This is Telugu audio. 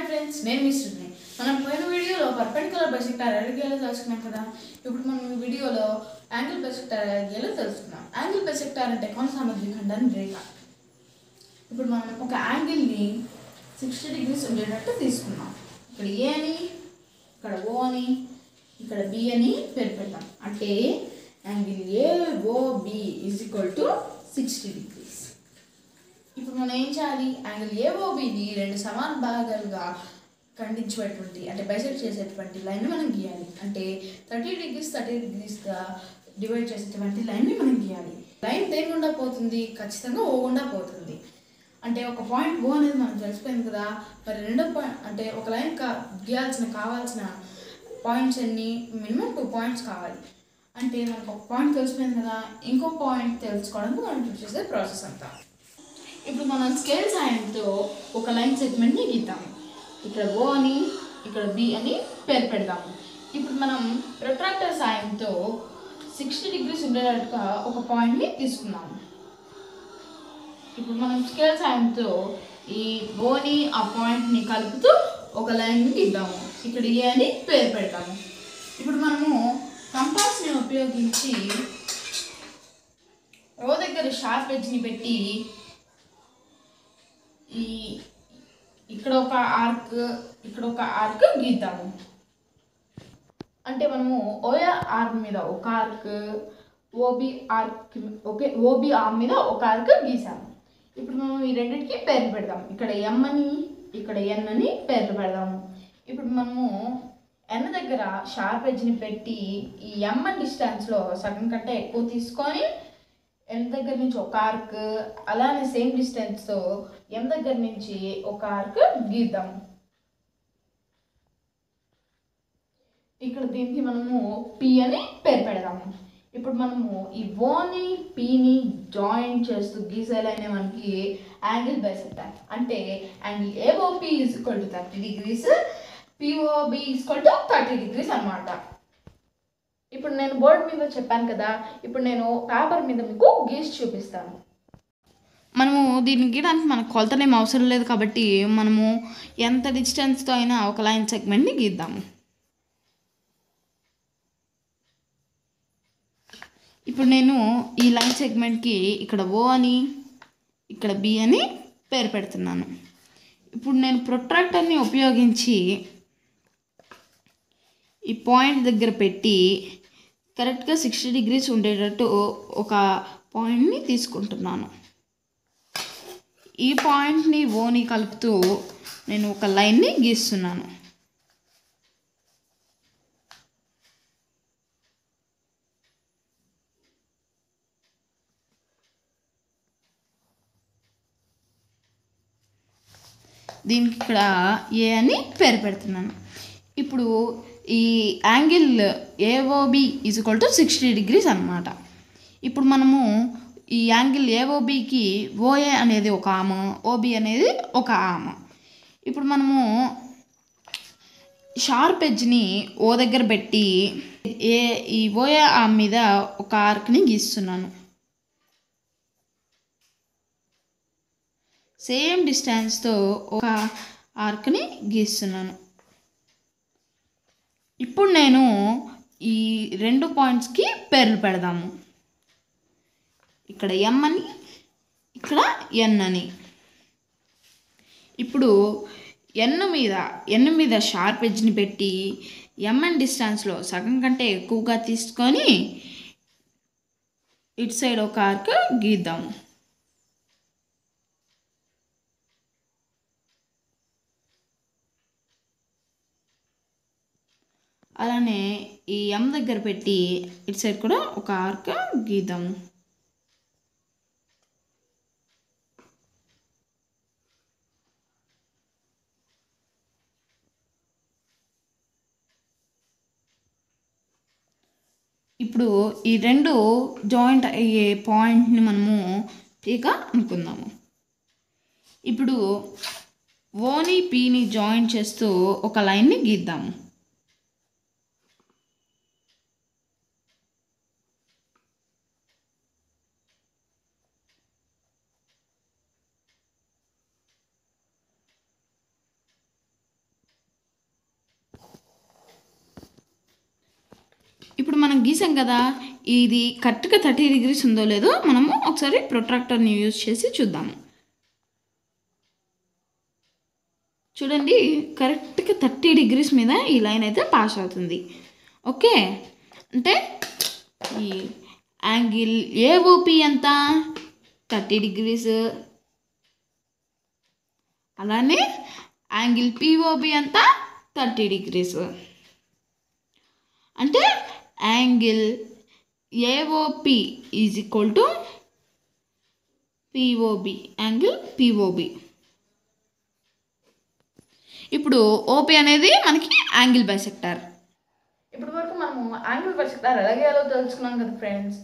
హాయ్ ఫ్రెండ్స్, నేను మిస్టర్ని. మనం పోయిన వీడియోలో పర్పెండిక్యులర్ బైసెక్టార్ ఎలా గీయాలో తెలుసుకున్నాం కదా. ఇప్పుడు మనం ఈ వీడియోలో యాంగిల్ బైసెక్టార్ ఎలా గీయాలో తెలుసుకున్నాం. యాంగిల్ బైసెక్టార్ అంటే కోణ సమద్విఖండం రేఖ. ఇప్పుడు మనం ఒక యాంగిల్ని 60 degrees ఉండేటట్టు తీసుకున్నాం. ఇక్కడ ఏ అని, ఇక్కడ ఓ అని, ఇక్కడ బి అని పేరు పెడతాం. అంటే angle AOB is equal to 60 degrees. ఇప్పుడు మనం ఏం చేయాలి? యాంగిల్ ఏఓబిని రెండు సమాన భాగాలుగా ఖండించేటువంటి అంటే బైసెక్ట్ చేసేటువంటి లైన్ మనం గీయాలి. అంటే 30 degreesగా డివైడ్ చేసేటువంటి లైన్ని మనం గీయాలి. లైన్ దేని గుండా పోతుంది? ఖచ్చితంగా ఓ గుండా పోతుంది. అంటే ఒక పాయింట్ ఓ అనేది మనకు తెలిసిపోయింది కదా. మరి రెండో పాయింట్ అంటే ఒక లైన్ కావాల్సిన పాయింట్స్ అన్ని మినిమం 2 పాయింట్స్ కావాలి. అంటే మనకు ఒక పాయింట్ తెలిసిపోయింది కదా, ఇంకో పాయింట్ తెలుసుకోవడానికి మనం చేసే ప్రాసెస్ అంతా. ఇప్పుడు మనం స్కేల్ సాయంతో ఒక లైన్ సెగ్మెంట్ని గీద్దాము. ఇక్కడ ఓ అని, ఇక్కడ బి అని పేరు పెడదాము. ఇప్పుడు మనం ప్రొట్రాక్టర్ సాయంతో 60 degrees ఉండేటట్టుగా ఒక పాయింట్ని తీసుకున్నాము. ఇప్పుడు మనం స్కేల్ సాయంతో ఈ ఓని ఆ పాయింట్ని కలుపుతూ ఒక లైన్ని గీద్దాము. ఇక్కడ ఏ అని పేరు పెడతాము. ఇప్పుడు మనము కంపాస్ని ఉపయోగించి ఓ దగ్గర షార్ప్ ఎడ్జ్ని పెట్టి ఇక్కడ ఒక ఆర్క్ గీద్దాము. అంటే మనము ఓఏ ఆర్క్ మీద ఒక ఆర్క్, ఓబి ఆర్మ్ మీద ఒక ఆర్క్ గీసాము. ఇప్పుడు మనం ఈ రెండింటికి పేర్లు పెడదాం. ఇక్కడ ఎం అని, ఇక్కడ ఎన్ అని పేర్లు పెడదాము. ఇప్పుడు మనము ఎన్ దగ్గర షార్ప్ ఎడ్జ్ని పెట్టి ఈ ఎంఎన్ డిస్టెన్స్లో సగం కంటే ఎక్కువ తీసుకొని ఎన్ దగ్గర నుంచి ఒక ఆర్క్, అలానే సేమ్ డిస్టెన్స్తో ఎం దగ్గర నుంచి ఒక ఆర్క్ గీద్దాము. ఇక్కడ దీనికి మనము పి అని పేరు పెడదాము. ఇప్పుడు మనము ఈ ఓని పిని జాయిన్ చేస్తూ గీసేలైన మనకి యాంగిల్ బైసెక్టార్. అంటే angle AOP is equal to 30 degrees, POB is equal to 30 degrees అన్నమాట. ఇప్పుడు నేను బోర్డు మీద చెప్పాను కదా, ఇప్పుడు నేను పేపర్ మీద మీకు గీసి చూపిస్తాను. మనము దీన్ని గీయడానికి మనకు కొలతనేం అవసరం లేదు కాబట్టి మనము ఎంత డిస్టెన్స్తో అయినా ఒక లైన్ సెగ్మెంట్ని గీద్దాము. ఇప్పుడు నేను ఈ లైన్ సెగ్మెంట్కి ఇక్కడ ఓ అని, ఇక్కడ బి అని పేరు పెడుతున్నాను. ఇప్పుడు నేను ప్రొట్రాక్టర్ని ఉపయోగించి ఈ పాయింట్ దగ్గర పెట్టి కరెక్ట్గా 60 degrees ఉండేటట్టు ఒక పాయింట్ని తీసుకుంటున్నాను. ఈ పాయింట్ని ఓని కలుపుతూ నేను ఒక లైన్ని గీస్తున్నాను. దీనికి ఇక్కడ ఏ అని పేరు పెడుతున్నాను. ఇప్పుడు ఈ angle AOB is equal to 60 degrees అన్నమాట. ఇప్పుడు మనము ఈ యాంగిల్ ఏఓబికి ఓఏ అనేది ఒక ఆమ్, ఓబి అనేది ఒక ఆమ్. ఇప్పుడు మనము షార్ప్ ఎడ్జ్ని ఓ దగ్గర పెట్టి ఈ ఓఏ ఆమ్ మీద ఒక ఆర్క్ని గీస్తున్నాను. సేమ్ డిస్టెన్స్తో ఒక ఆర్క్ని గీస్తున్నాను. ఇప్పుడు నేను ఈ రెండు పాయింట్స్కి పేర్లు పెడదాము. ఇక్కడ ఎం అని, ఇక్కడ ఎన్ అని. ఇప్పుడు ఎన్ మీద షార్ప్ ఎడ్జ్ని పెట్టి ఎంఎన్ డిస్టెన్స్లో సగం కంటే ఎక్కువగా తీసుకొని ఇటు సైడ్ ఒక ఆర్క్ గీద్దాము. అలానే ఈ ఎం దగ్గర పెట్టి ఇటు సైడ్ కూడా ఒక ఆర్క్ గీద్దాము. ఇప్పుడు ఈ రెండు జాయింట్ అయ్యే పాయింట్ని మనము ఇక అనుకుందాము. ఇప్పుడు ఓని పిని జాయిన్ చేస్తూ ఒక లైన్ని గీద్దాము. మనం గీసాం కదా, ఇది కరెక్ట్గా 30 degrees ఉందో లేదో మనము ఒకసారి ప్రొట్రాక్టర్ని యూజ్ చేసి చూద్దాము. చూడండి, కరెక్ట్గా 30 degrees మీద ఈ లైన్ అయితే పాస్ అవుతుంది. ఓకే, అంటే ఈ యాంగిల్ ఏఓపి ఎంత 30 degrees, అలానే యాంగిల్ పిఓబి ఎంత 30 degrees. అంటే angle AOP is equal to POB, angle POB. ఇప్పుడు ఓపి అనేది మనకి యాంగిల్ బైసెక్టార్. ఇప్పటి వరకు మనము యాంగిల్ బైసెక్టార్ ఎలాగేయాలో తెలుసుకున్నాం కదా ఫ్రెండ్స్.